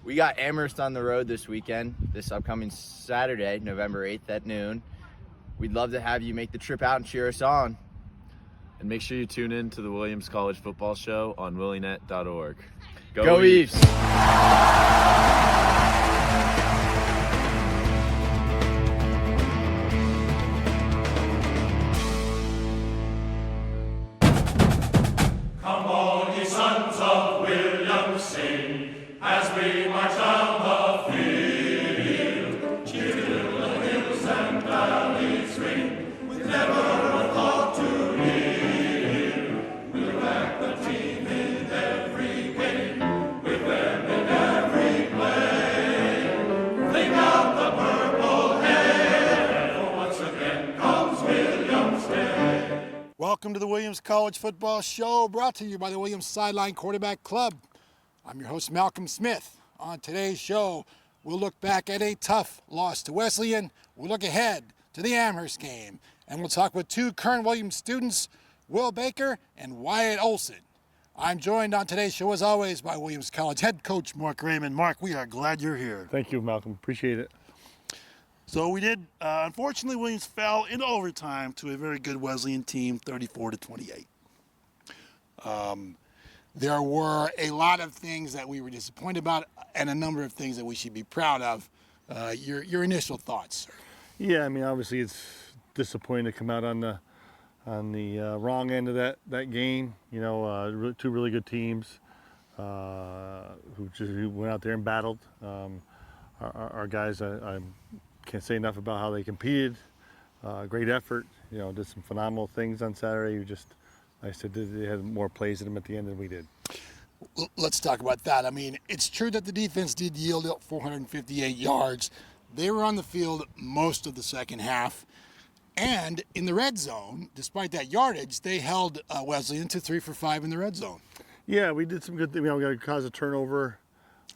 We got Amherst on the road this weekend, this upcoming Saturday, November 8th at noon. We'd love to have you make the trip out and cheer us on. And make sure you tune in to the Williams College Football Show on willienet.org. Go Ephs! Come all ye sons of William, sing as we march down the field. Cheer till the hills and valleys ring, with never a thought to yield. We'll back the team in every game, with them in every play. Fling out the purple hair, for once again comes William's day. Welcome to the Williams College Football Show, brought to you by the Williams Sideline Quarterback Club. I'm your host, Malcolm Smith. On today's show, we'll look back at a tough loss to Wesleyan. We'll look ahead to the Amherst game. And we'll talk with two current Williams students, Will Baker and Wyatt Olson. I'm joined on today's show, as always, by Williams College head coach Mark Raymond. Mark, we are glad you're here. Thank you, Malcolm. Appreciate it. So we did, unfortunately, Williams fell in overtime to a very good Wesleyan team, 34-28. There were a lot of things that we were disappointed about and a number of things that we should be proud of. Your initial thoughts, sir? Yeah, I mean, obviously it's disappointing to come out on the wrong end of that game. You know, two really good teams who went out there and battled. Our guys, I can't say enough about how they competed. Great effort. You know, did some phenomenal things on Saturday. I said they had more plays in them at the end than we did. Let's talk about that. I mean, it's true that the defense did yield 458 yards. They were on the field most of the second half. And in the red zone, despite that yardage, they held Wesleyan to 3 for 5 in the red zone. Yeah, we did some good things. We got to cause a turnover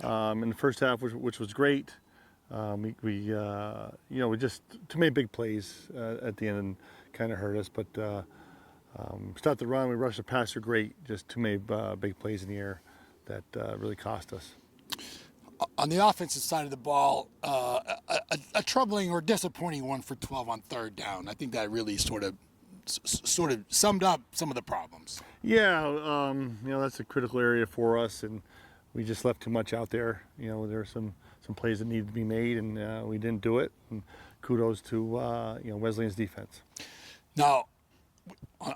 in the first half, which was great. We just too many big plays at the end and kind of hurt us. But start the run, we rushed the passer great. Just too many big plays in the air that really cost us. On the offensive side of the ball, a troubling or disappointing 1 for 12 on third down. I think that really sort of summed up some of the problems. Yeah, that's a critical area for us, and we just left too much out there. You know, there are some plays that needed to be made, and we didn't do it. And kudos to Wesleyan's defense. Now,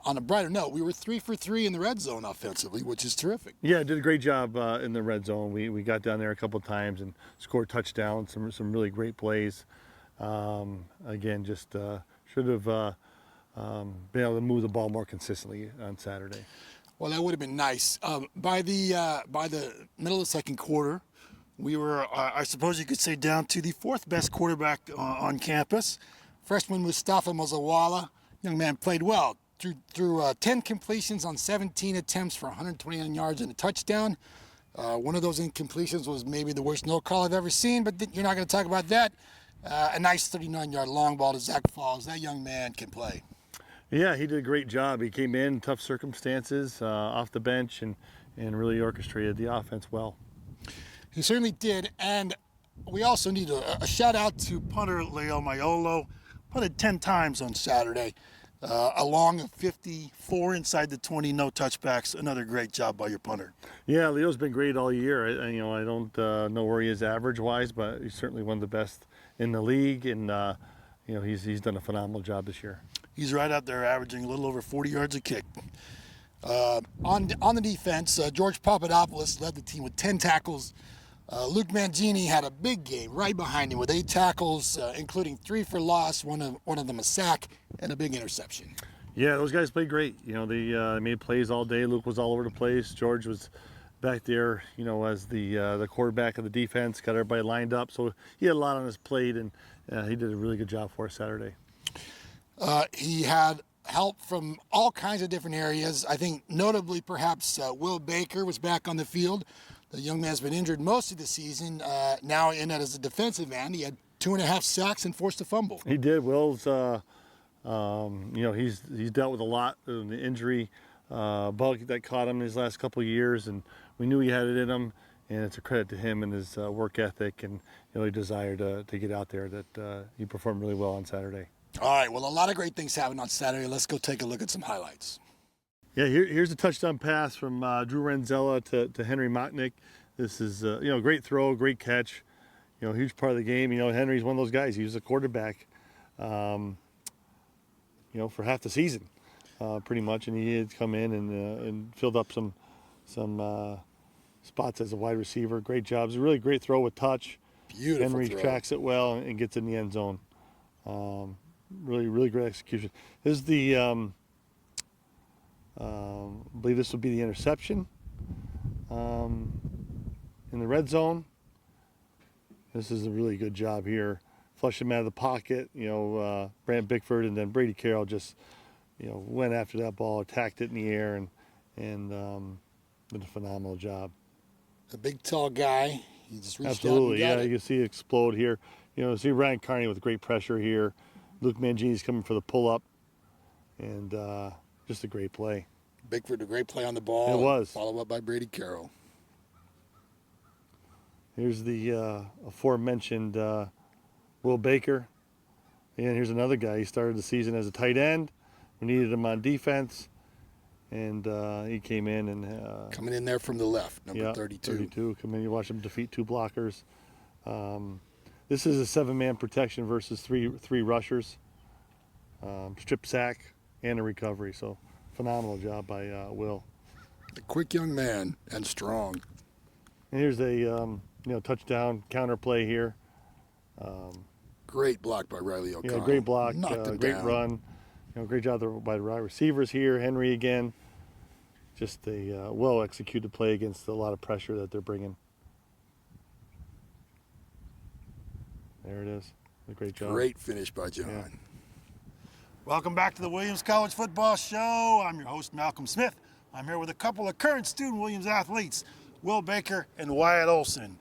on a brighter note, we were 3 for 3 in the red zone offensively, which is terrific. Yeah, did a great job in the red zone. We got down there a couple of times and scored touchdowns, some really great plays. Again, just should have been able to move the ball more consistently on Saturday. Well, that would have been nice. By the middle of the second quarter, we were, I suppose you could say, down to the fourth best quarterback on campus. Freshman Mustafa Mozawalla, young man, played well. Threw 10 completions on 17 attempts for 129 yards and a touchdown. One of those incompletions was maybe the worst no call I've ever seen, but you're not going to talk about that. A nice 39-yard long ball to Zach Falls. That young man can play. Yeah, he did a great job. He came in tough circumstances, off the bench, and really orchestrated the offense well. He certainly did, and we also need a shout-out to punter Leo Maiolo. Punted 10 times on Saturday. A long of 54 inside the 20, no touchbacks. Another great job by your punter. Yeah, Leo's been great all year. I don't know where he is average-wise, but he's certainly one of the best in the league, and he's done a phenomenal job this year. He's right out there averaging a little over 40 yards a kick. On the defense, George Papadopoulos led the team with 10 tackles. Luke Mangini had a big game right behind him with 8 tackles, including 3 for loss, one of them a sack, and a big interception. Yeah, those guys played great. They made plays all day. Luke was all over the place. George was back there, as the quarterback of the defense, got everybody lined up. So he had a lot on his plate, and he did a really good job for us Saturday. He had help from all kinds of different areas. I think notably perhaps Will Baker was back on the field. The young man's been injured most of the season, now in it as a defensive end. He had 2.5 sacks and forced a fumble. He did. Will's, he's dealt with a lot of the injury bug that caught him in his last couple of years, and we knew he had it in him. and it's a credit to him and his work ethic and desire to get out there that he performed really well on Saturday. All right, well, a lot of great things happened on Saturday. Let's go take a look at some highlights. Yeah, here's a touchdown pass from Drew Renzella to Henry Mocknick. This is great throw, great catch. Huge part of the game. Henry's one of those guys. He was a quarterback, for half the season, pretty much, and he had come in and filled up some spots as a wide receiver. Great job. It was a really great throw with touch. Beautiful Henry throw. tracks it well and gets in the end zone. Really, really great execution. This is the, I believe this would be the interception in the red zone. This is a really good job here. Flushed him out of the pocket, Brant Bickford, and then Brady Carroll just, went after that ball, attacked it in the air, and did a phenomenal job. A big, tall guy. He just reached Absolutely, out and got yeah. it. You can see it explode here. See Ryan Carney with great pressure here. Luke Mangini's coming for the pull-up, and just a great play. Bickford, a great play on the ball. It was. Followed up by Brady Carroll. Here's the aforementioned Will Baker. And here's another guy. He started the season as a tight end. We needed him on defense, and he came in and Coming in there from the left, number 32. 32. Come in, you watch him defeat 2 blockers. This is a 7-man protection versus three rushers. Strip sack and a recovery. So phenomenal job by Will. A quick young man and strong. And here's a touchdown counter play here. Great block by Riley O'Connell. Great block, Knocked it great down. run. Great job by the wide receivers here. Henry again. Just a well-executed play against a lot of pressure that they're bringing. There it is. A great job. Great finish by John. Yeah. Welcome back to the Williams College Football Show. I'm your host, Malcolm Smith. I'm here with a couple of current student Williams athletes, Will Baker and Wyatt Olson.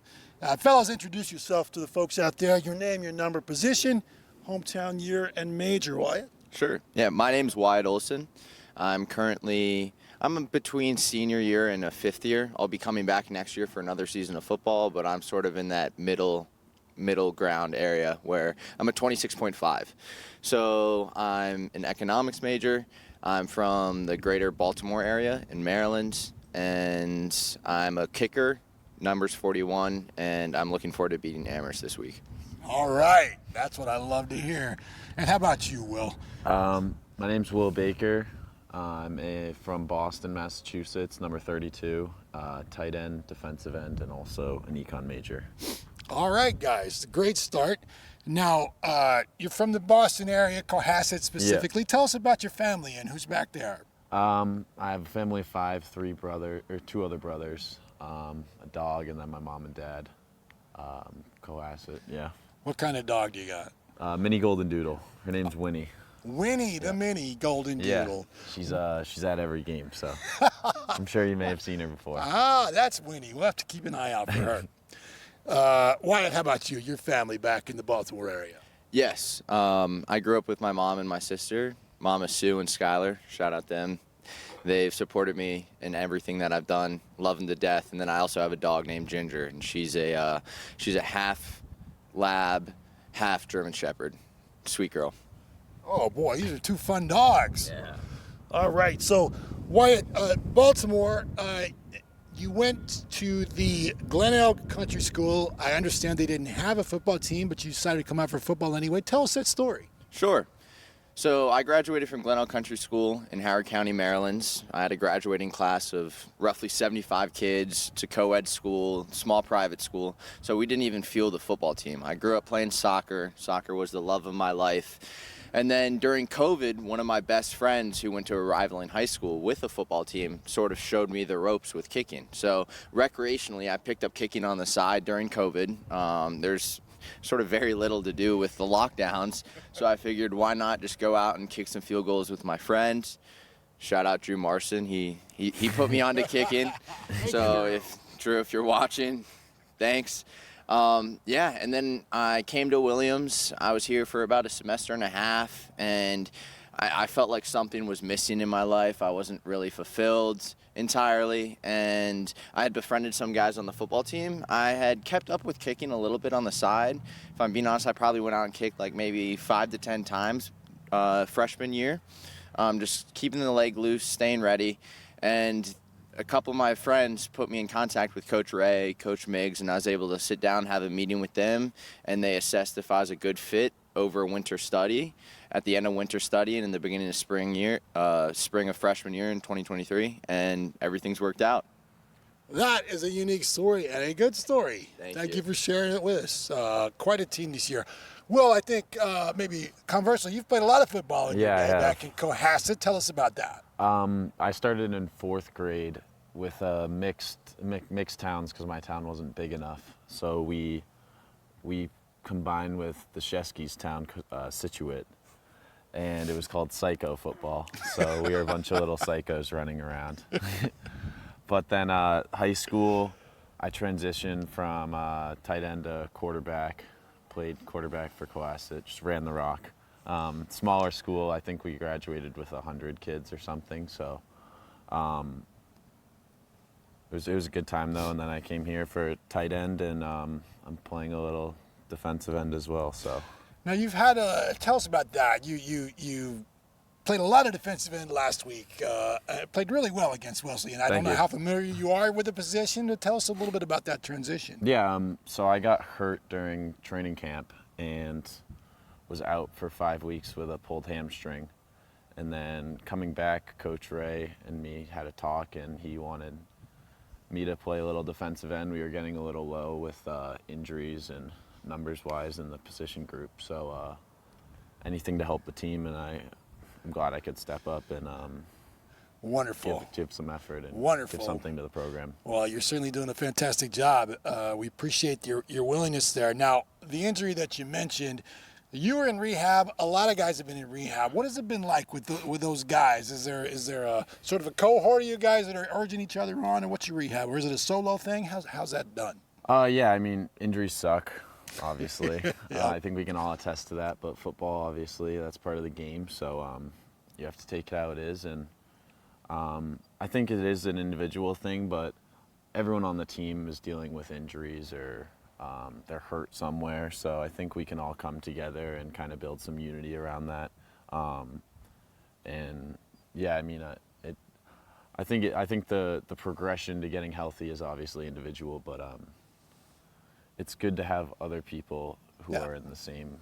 Fellas, introduce yourself to the folks out there. Your name, your number, position, hometown year, and major, Wyatt. Sure. Yeah, my name's Wyatt Olson. I'm between senior year and a 5th year. I'll be coming back next year for another season of football, but I'm sort of in that middle ground area where I'm a 26.5. So I'm an economics major. I'm from the greater Baltimore area in Maryland, and I'm a kicker, numbers 41, and I'm looking forward to beating Amherst this week. All right. That's what I love to hear. And how about you, Will? My name's Will Baker. I'm from Boston, Massachusetts, number 32, tight end, defensive end, and also an econ major. All right, guys. Great start. Now, you're from the Boston area, Cohasset specifically. Yeah. Tell us about your family and who's back there. I have a family of 5, 2 other brothers, a dog, and then my mom and dad. Cohasset, yeah. What kind of dog do you got? Mini Golden Doodle. Her name's Winnie. Winnie, the mini Golden Doodle. Yeah, she's at every game, so I'm sure you may have seen her before. Ah, that's Winnie. We'll have to keep an eye out for her. Wyatt, how about you? Your family back in the Baltimore area? Yes. I grew up with my mom and my sister, Mama Sue and Skylar. Shout out them. They've supported me in everything that I've done, love them to death. And then I also have a dog named Ginger, and she's a half lab, half German Shepherd. Sweet girl. Oh boy, these are 2 fun dogs. Yeah. All right, so Wyatt, Baltimore, you went to the Glen Elk Country School. I understand they didn't have a football team, but you decided to come out for football anyway. Tell us that story. Sure. So I graduated from Glen Elk Country School in Howard County, Maryland. I had a graduating class of roughly 75 kids. It's a co-ed school, small private school. So we didn't even field a football team. I grew up playing soccer. Soccer was the love of my life. And then during COVID, one of my best friends who went to a rivaling high school with a football team sort of showed me the ropes with kicking. So recreationally, I picked up kicking on the side during COVID. There's sort of very little to do with the lockdowns. So I figured, why not just go out and kick some field goals with my friends. Shout out Drew Marson. He put me on to kicking. So Drew, if you're watching, thanks. And then I came to Williams. I was here for about a semester and a half, and I felt like something was missing in my life. I wasn't really fulfilled entirely, and I had befriended some guys on the football team. I had kept up with kicking a little bit on the side. If I'm being honest, I probably went out and kicked like maybe 5 to 10 times freshman year, just keeping the leg loose, staying ready. And a couple of my friends put me in contact with Coach Ray, Coach Miggs, and I was able to sit down, have a meeting with them, and they assessed if I was a good fit over winter study. At the end of winter study and in the beginning of spring of freshman year in 2023, and everything's worked out. That is a unique story and a good story. Thank you for sharing it with us. Quite a team this year. Will, I think maybe conversely, you've played a lot of football in your day back in Cohasset. Tell us about that. I started in 4th grade with mixed towns because my town wasn't big enough. So we combined with the Shesky's town, Scituate, and it was called Psycho Football. So we were a bunch of little psychos running around. But then high school, I transitioned from tight end to quarterback, played quarterback for Cohasset, just ran the rock. Smaller school, I think we graduated with 100 kids or something, so it was a good time though. And then I came here for tight end, and I'm playing a little defensive end as well. So now you've had tell us about that. You played a lot of defensive end last week. Played really well against Wesleyan. I don't know how familiar you are with the position. To tell us a little bit about that transition. Yeah, so I got hurt during training camp and was out for 5 weeks with a pulled hamstring. And then coming back, Coach Ray and me had a talk, and he wanted me to play a little defensive end. We were getting a little low with injuries and numbers-wise in the position group. So anything to help the team, and I'm glad I could step up and wonderful. Give some effort and wonderful. give something to the program. Well, you're certainly doing a fantastic job. We appreciate your willingness there. Now, the injury that you mentioned, you were in rehab. A lot of guys have been in rehab. What has it been like with those guys? Is there a sort of a cohort of you guys that are urging each other on, and what's your rehab? Or is it a solo thing? How's that done? Yeah, I mean, injuries suck, obviously. Yeah. I think we can all attest to that, but football, obviously, that's part of the game, so you have to take it how it is. And I think it is an individual thing, but everyone on the team is dealing with injuries or they're hurt somewhere, so I think we can all come together and kind of build some unity around that. And yeah, I mean, I think the progression to getting healthy is obviously individual, but it's good to have other people who are in the same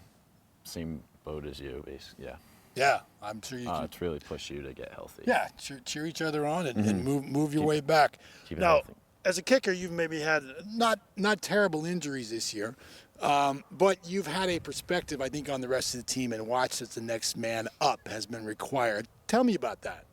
boat as you, basically. Yeah. Yeah, I'm sure you can. To really push you to get healthy. Yeah, cheer each other on and move your way back. Keep it now, healthy. as a kicker, you've maybe had not terrible injuries this year, but you've had a perspective, I think, on the rest of the team and watched that the next man up has been required. Tell me about that.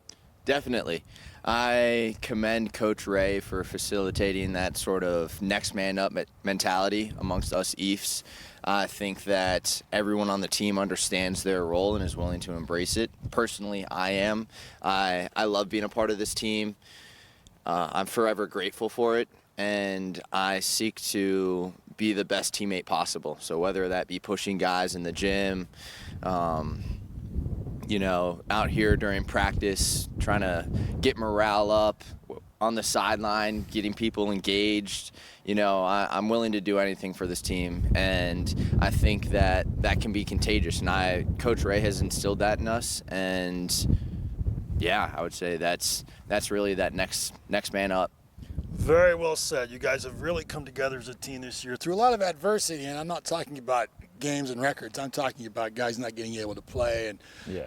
Definitely. I commend Coach Ray for facilitating that sort of next man up mentality amongst us Ephs. I think that everyone on the team understands their role and is willing to embrace it. Personally, I am. I love being a part of this team. I'm forever grateful for it, and I seek to be the best teammate possible. So whether that be pushing guys in the gym, out here during practice, trying to get morale up, on the sideline, getting people engaged. I'm willing to do anything for this team, and I think that can be contagious. And Coach Ray has instilled that in us, and yeah, I would say that's really that next man up. Very well said. You guys have really come together as a team this year through a lot of adversity, and I'm not talking about games and records. I'm talking about guys not getting able to play and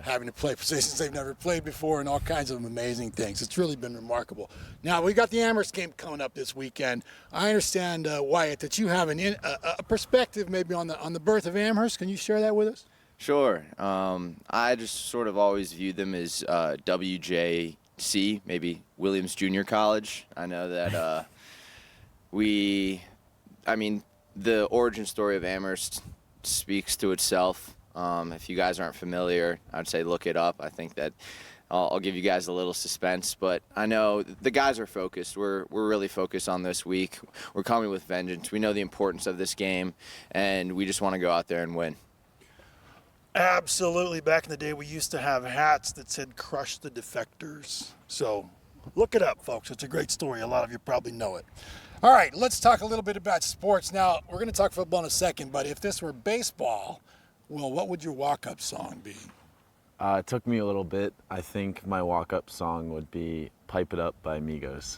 having to play positions they've never played before and all kinds of amazing things. It's really been remarkable. Now, we got the Amherst game coming up this weekend. I understand, Wyatt, that you have a perspective maybe on the birth of Amherst. Can you share that with us? Sure. I just sort of always viewed them as WJC, maybe Williams Junior College. I know that the origin story of Amherst speaks to itself. If you guys aren't familiar, I'd say look it up. I think that I'll give you guys a little suspense, but I know the guys are focused. We're really focused on this week. We're coming with vengeance. We know the importance of this game, and we just want to go out there and win. Absolutely. Back in the day, we used to have hats that said "Crush the Defectors." So look it up, folks. It's a great story. A lot of you probably know it. All right, let's talk a little bit about sports. Now, we're going to talk football in a second, but if this were baseball, well, what would your walk-up song be? It took me a little bit. I think my walk-up song would be "Pipe It Up" by Migos.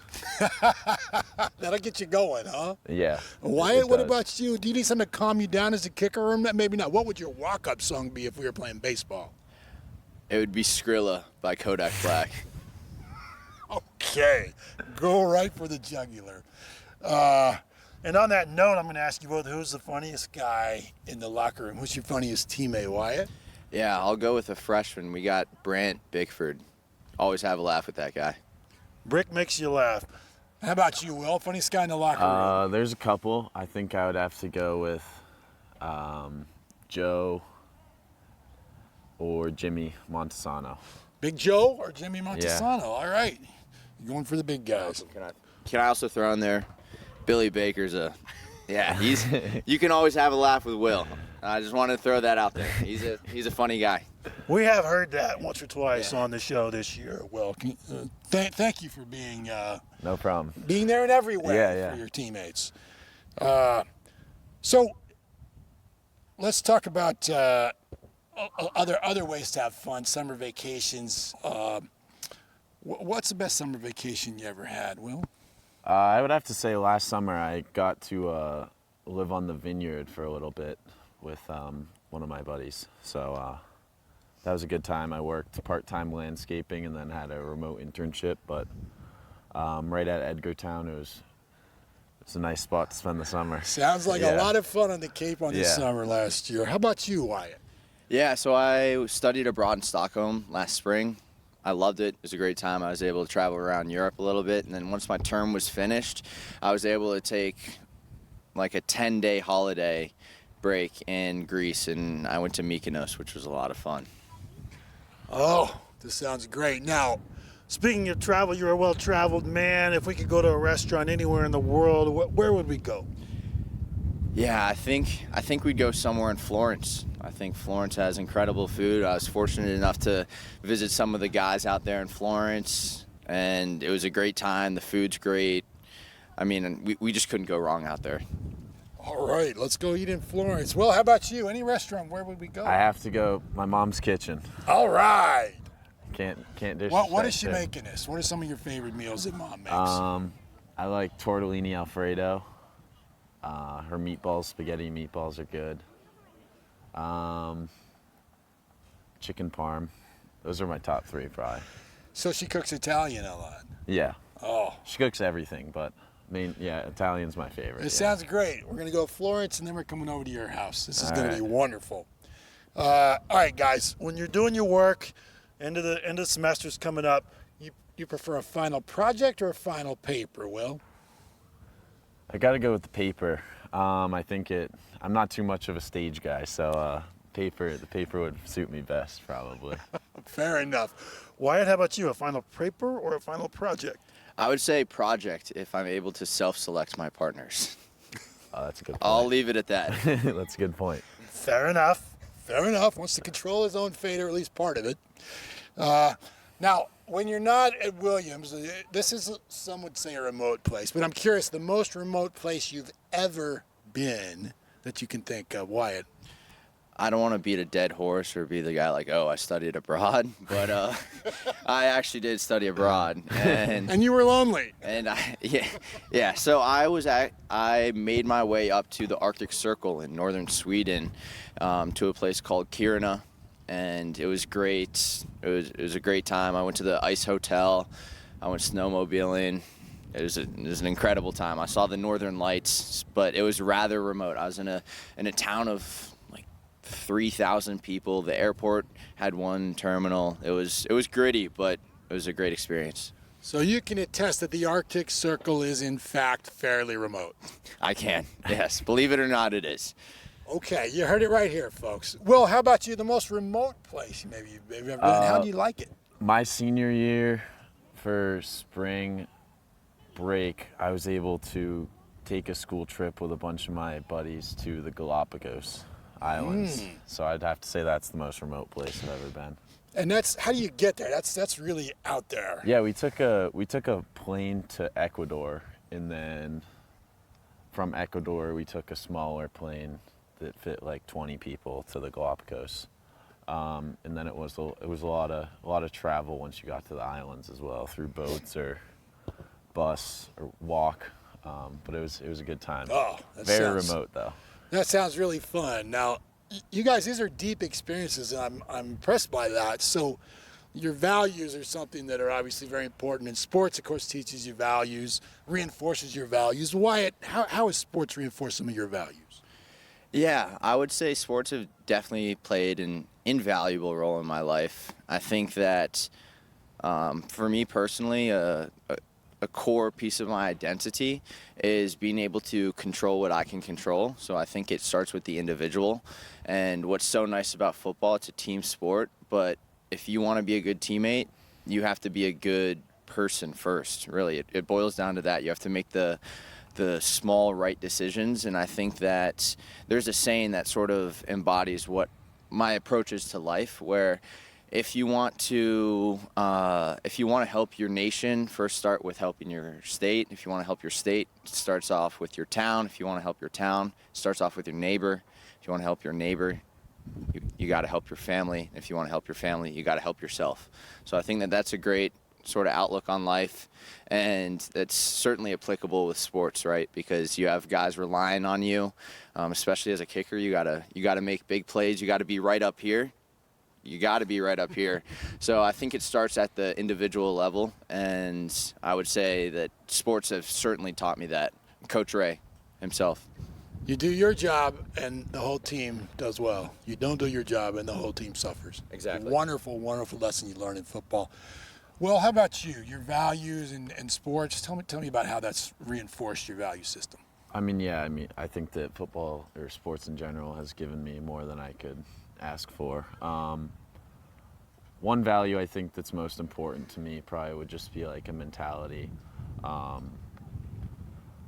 That'll get you going, huh? Yeah. Wyatt, it what does. about you? Do you need something to calm you down as a kicker, or maybe not? What would your walk-up song be if we were playing baseball? It would be Skrilla by Kodak Black. Okay, go right for the jugular. And on that note, I'm going to ask you both, who's the funniest guy in the locker room? Who's your funniest teammate, Wyatt? Yeah, I'll go with a freshman. We got Brant Bickford. Always have a laugh with that guy. Brick makes you laugh. How about you, Will? Funniest guy in the locker room? There's a couple. I think I would have to go with Joe or Jimmy Montesano. Big Joe or Jimmy Montesano? All right. You're going for the big guys. Can I also throw in there Billy Baker's he's you can always have a laugh with Will. I just wanted to throw that out there. He's a funny guy. We have heard that once or twice on the show this year. Will, thank you for being No problem. being there in every way for your teammates. So let's talk about other ways to have fun. Summer vacations. What's the best summer vacation you ever had, Will? I would have to say last summer I got to live on the vineyard for a little bit with one of my buddies. So that was a good time. I worked part-time landscaping and then had a remote internship, but right at Edgartown, it's a nice spot to spend the summer. Sounds like a lot of fun on the Cape on this summer last year. How about you, Wyatt? Yeah, so I studied abroad in Stockholm last spring. I loved it. It was a great time. I was able to travel around Europe a little bit, and then once my term was finished, I was able to take like a 10-day holiday break in Greece, and I went to Mykonos, which was a lot of fun. Oh, this sounds great. Now, speaking of travel, you're a well-traveled man. If we could go to a restaurant anywhere in the world, where would we go? Yeah, I think we'd go somewhere in Florence. I think Florence has incredible food. I was fortunate enough to visit some of the guys out there in Florence, and it was a great time. The food's great. I mean, we just couldn't go wrong out there. All right, let's go eat in Florence. Well, how about you? Any restaurant, where would we go? I have to go my mom's kitchen. All right. Can't disrespect What is she it. making us? What are some of your favorite meals that Mom makes? I like tortellini Alfredo. Her meatballs, spaghetti meatballs are good. Chicken parm. Those are my top three, probably. So she cooks Italian a lot. Yeah. Oh, She cooks everything, but Italian's my favorite. it sounds great. We're going to go to Florence, and then we're coming over to your house. This is going to be wonderful. All right, guys, when you're doing your work, end of the semester's coming up, you prefer a final project or a final paper, Will? I got to go with the paper. I'm not too much of a stage guy, so the paper would suit me best, probably. Fair enough. Wyatt, how about you? A final paper or a final project? I would say project if I'm able to self-select my partners. That's a good point. I'll leave it at that. That's a good point. Fair enough. Fair enough. Wants to control his own fate, or at least part of it. Now, when you're not at Williams, this is, some would say, a remote place, but I'm curious, the most remote place you've ever been that you can think of, Wyatt? I don't want to beat a dead horse or be the guy like, oh, I studied abroad, but I actually did study abroad, And you were lonely. and So I made my way up to the Arctic Circle in northern Sweden, to a place called Kiruna, and it was great. It was a great time. I went to the ice hotel. I went snowmobiling. It was an incredible time. I saw the northern lights, but it was rather remote. I was in a town of 3,000 people. The airport had one terminal. It was gritty, but it was a great experience. So you can attest that the Arctic Circle is, in fact, fairly remote. I can, yes. Believe it or not, it is. Okay, you heard it right here, folks. Will, how about you? The most remote place maybe you've ever been? How do you like it? My senior year, for spring break, I was able to take a school trip with a bunch of my buddies to the Galapagos. Islands. So I'd have to say that's the most remote place I've ever been. And that's how do you get there? That's really out there. Yeah, we took a plane to Ecuador, and then from Ecuador we took a smaller plane that fit like 20 people to the Galapagos. And then it was a lot of travel once you got to the islands as well, through boats or bus or walk. But it was a good time. Oh, very remote though. That sounds really fun. Now, you guys, these are deep experiences, and I'm impressed by that. So, your values are something that are obviously very important. And sports, of course, teaches you values, reinforces your values. Wyatt, how has sports reinforced some of your values? Yeah, I would say sports have definitely played an invaluable role in my life. I think that for me personally, a core piece of my identity is being able to control what I can control. So I think it starts with the individual. And what's so nice about football, it's a team sport, but if you want to be a good teammate, you have to be a good person first. Really, it boils down to that. You have to make the small right decisions, and I think that there's a saying that sort of embodies what my approach is to life, where if you want to help your nation, first start with helping your state. If you want to help your state, it starts off with your town. If you want to help your town, it starts off with your neighbor. If you want to help your neighbor, you got to help your family. If you want to help your family, you got to help yourself. So I think that that's a great sort of outlook on life, and it's certainly applicable with sports, right? Because you have guys relying on you, especially as a kicker. You gotta make big plays. You got to be right up here. So I think it starts at the individual level, and I would say that sports have certainly taught me that. Coach Ray himself. You do your job, and the whole team does well. You don't do your job, and the whole team suffers. Exactly. Wonderful, wonderful lesson you learn in football. Well, how about you? Your values and sports. Tell me about how that's reinforced your value system. I think that football or sports in general has given me more than I could ask for. One value I think that's most important to me probably would just be like a mentality.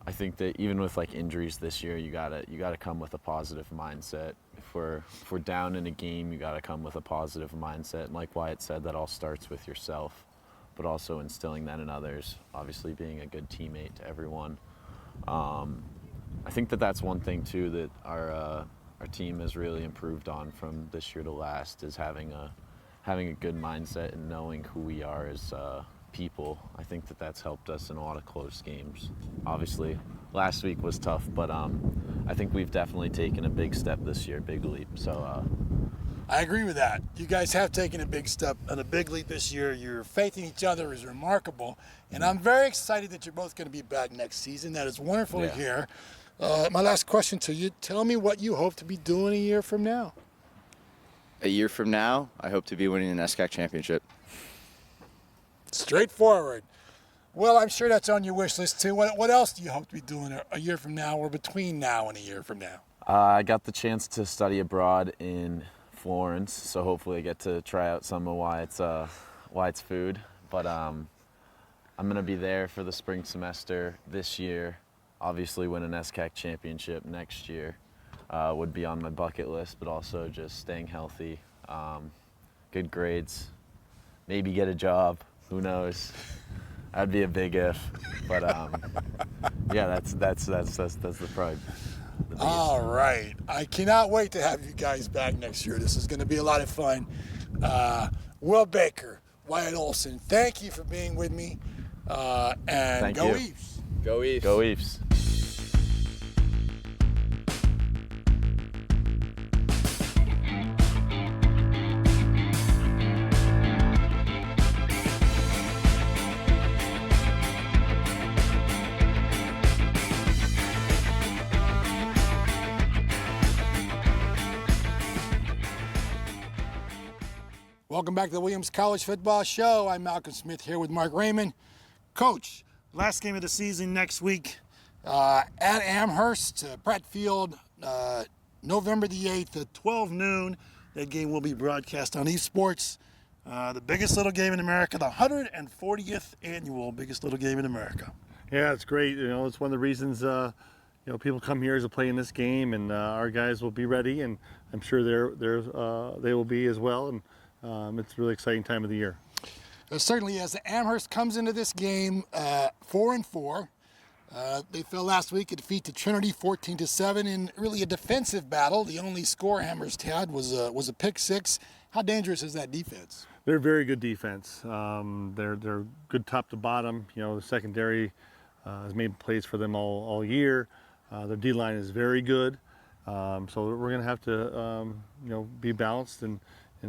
I think that even with like injuries this year, you gotta come with a positive mindset. If we're down in a game, you gotta come with a positive mindset. And like Wyatt said, that all starts with yourself, but also instilling that in others. Obviously, being a good teammate to everyone. I think that that's one thing too that our team has really improved on from this year to last, is having a good mindset and knowing who we are as people. I think that that's helped us in a lot of close games. Obviously, last week was tough, but I think we've definitely taken a big step this year, big leap. So I agree with that. You guys have taken a big step and a big leap this year. Your faith in each other is remarkable, and I'm very excited that you're both going to be back next season. That is wonderful to hear. My last question to you, tell me what you hope to be doing a year from now. A year from now, I hope to be winning an SCAC championship. Straightforward. Well, I'm sure that's on your wish list too. What else do you hope to be doing a year from now, or between now and a year from now? I got the chance to study abroad in Florence, so hopefully I get to try out some of Wyatt's food. But I'm going to be there for the spring semester this year. Obviously win an SCAC championship next year would be on my bucket list, but also just staying healthy, good grades, maybe get a job. Who knows? That'd be a big if. But yeah, that's the probably. All right. I cannot wait to have you guys back next year. This is going to be a lot of fun. Will Baker, Wyatt Olson, thank you for being with me. And thank go you. Ephs. Go Ephs. Go Ephs. Welcome back to the Williams College Football Show. I'm Malcolm Smith here with Mark Raymond. Coach, last game of the season next week at Amherst, Pratt Field, November the 8th at 12 noon. That game will be broadcast on Esports. The biggest little game in America, the 140th annual biggest little game in America. Yeah, it's great. It's one of the reasons, people come here to play in this game, and our guys will be ready, and I'm sure they will be as well. And it's a really exciting time of the year. Certainly, as Amherst comes into this game 4-4. They fell last week at defeat to Trinity 14-7 in really a defensive battle. The only score Amherst had was a pick six. How dangerous is that defense? They're very good defense. They're good top to bottom. The secondary has made plays for them all year. Their D line is very good. So we're going to have to be balanced and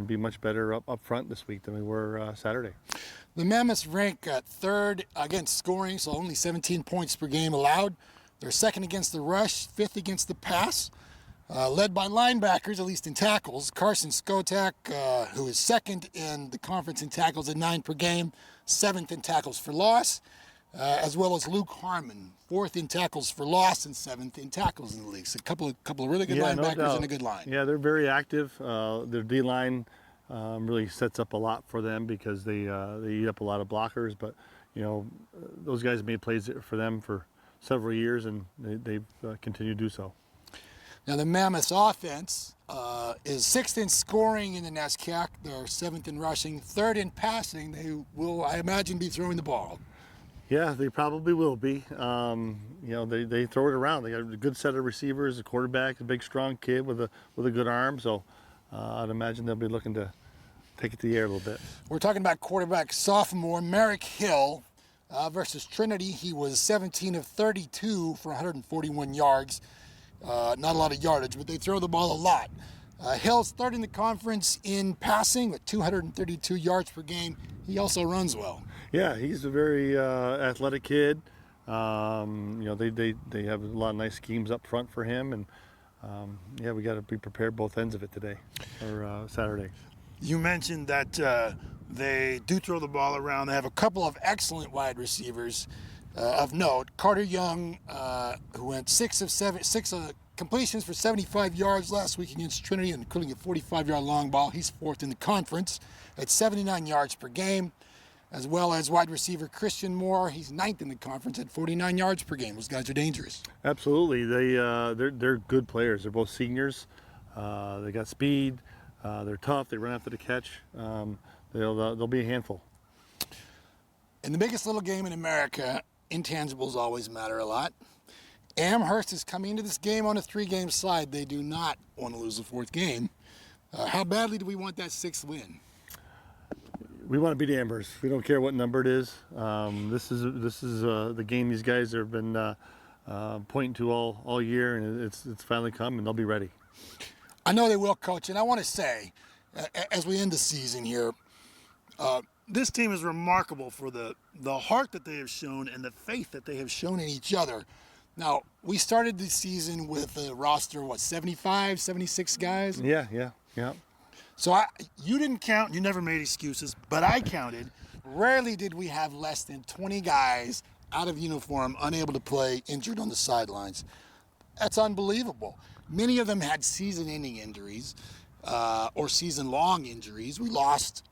be much better up front this week than we were Saturday. The Mammoths rank third against scoring, so only 17 points per game allowed. They're second against the rush, fifth against the pass, led by linebackers, at least in tackles. Carson Skotak, who is second in the conference in tackles at 9 per game, seventh in tackles for loss, as well as Luke Harmon, fourth in tackles for loss and seventh in tackles in the league. So a couple of really good linebackers and a good line. Yeah, they're very active. Their D line really sets up a lot for them because they eat up a lot of blockers. But those guys made plays for them for several years, and they've continued to do so. Now the Mammoths offense is sixth in scoring in the NESCAC. They're seventh in rushing, third in passing. They will, I imagine, be throwing the ball. Yeah, they probably will be. They throw it around. They got a good set of receivers, a quarterback, a big, strong kid with a good arm. So I'd imagine they'll be looking to take it to the air a little bit. We're talking about quarterback sophomore Merrick Hill versus Trinity. He was 17 of 32 for 141 yards. Not a lot of yardage, but they throw the ball a lot. Hill's third in the conference in passing with 232 yards per game. He also runs well. Yeah, he's a very athletic kid. They have a lot of nice schemes up front for him, and we got to be prepared both ends of it today or Saturday. You mentioned that they do throw the ball around. They have a couple of excellent wide receivers of note. Carter Young, who went six completions for 75 yards last week against Trinity, including a 45-yard long ball. He's fourth in the conference at 79 yards per game, as well as wide receiver Christian Moore. He's ninth in the conference at 49 yards per game. Those guys are dangerous. Absolutely. They're good players. They're both seniors. They got speed. They're tough. They run after the catch. They'll be a handful. In the biggest little game in America, intangibles always matter a lot. Amherst is coming into this game on a 3-game slide. They do not want to lose the 4th game. How badly do we want that 6th win? We want to beat Amherst. We don't care what number it is. This is the game these guys have been pointing to all year, and it's finally come, and they'll be ready. I know they will, Coach, and I want to say, as we end the season here, this team is remarkable for the heart that they have shown and the faith that they have shown in each other. Now, we started the season with a roster, 75, 76 guys? Yeah. So you didn't count, you never made excuses, but I counted. Rarely did we have less than 20 guys out of uniform, unable to play, injured on the sidelines. That's unbelievable. Many of them had season-ending injuries or season-long injuries. We lost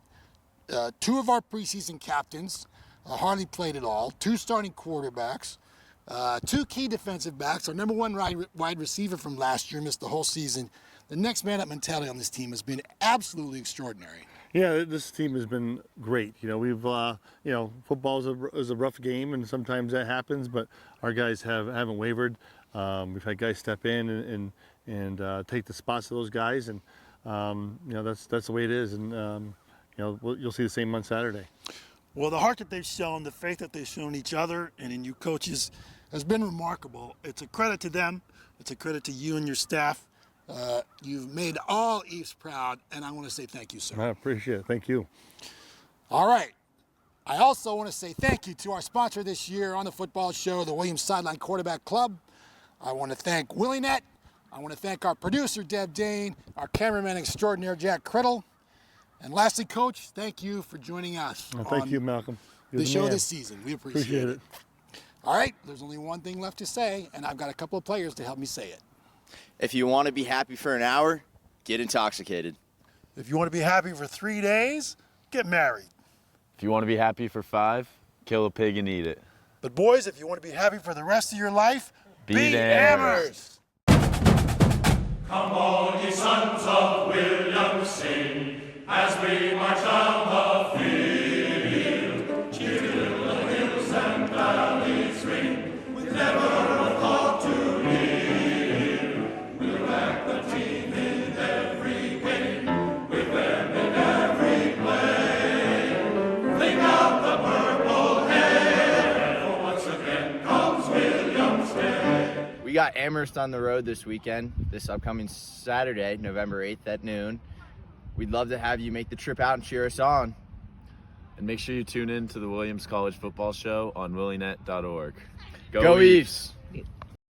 2 of our preseason captains, hardly played at all, 2 starting quarterbacks, 2 key defensive backs. Our number 1 wide receiver from last year missed the whole season. The next man up mentality on this team has been absolutely extraordinary. Yeah, this team has been great. We've football is a rough game, and sometimes that happens, but our guys haven't wavered. We've had guys step in and take the spots of those guys, and that's the way it is. And you'll see the same on Saturday. Well, the heart that they've shown, the faith that they've shown each other and in you coaches has been remarkable. It's a credit to them. It's a credit to you and your staff. You've made all Ephs proud, and I want to say thank you, sir. I appreciate it. Thank you. All right. I also want to say thank you to our sponsor this year on the football show, the Williams Sideline Quarterback Club. I want to thank WillieNet. I want to thank our producer, Deb Dane, our cameraman extraordinaire, Jack Criddle. And lastly, Coach, thank you for joining us. Thank you, Malcolm. You're the show man. this season. We appreciate it. All right, there's only one thing left to say, and I've got a couple of players to help me say it. If you want to be happy for an hour, get intoxicated. If you want to be happy for 3 days, get married. If you want to be happy for 5, kill a pig and eat it. But boys, if you want to be happy for the rest of your life, Beat Amherst! Come all ye sons of William, sing, as we march down the field. Cheer till the hills and valleys ring, with never a thought to leave. We'll back the team in every game, with them in every play. Fling out the purple hair, for once again comes William's day. We got Amherst on the road this weekend, this upcoming Saturday, November 8th at noon. We'd love to have you make the trip out and cheer us on. And make sure you tune in to the Williams College Football Show on willynet.org. Go Ephs!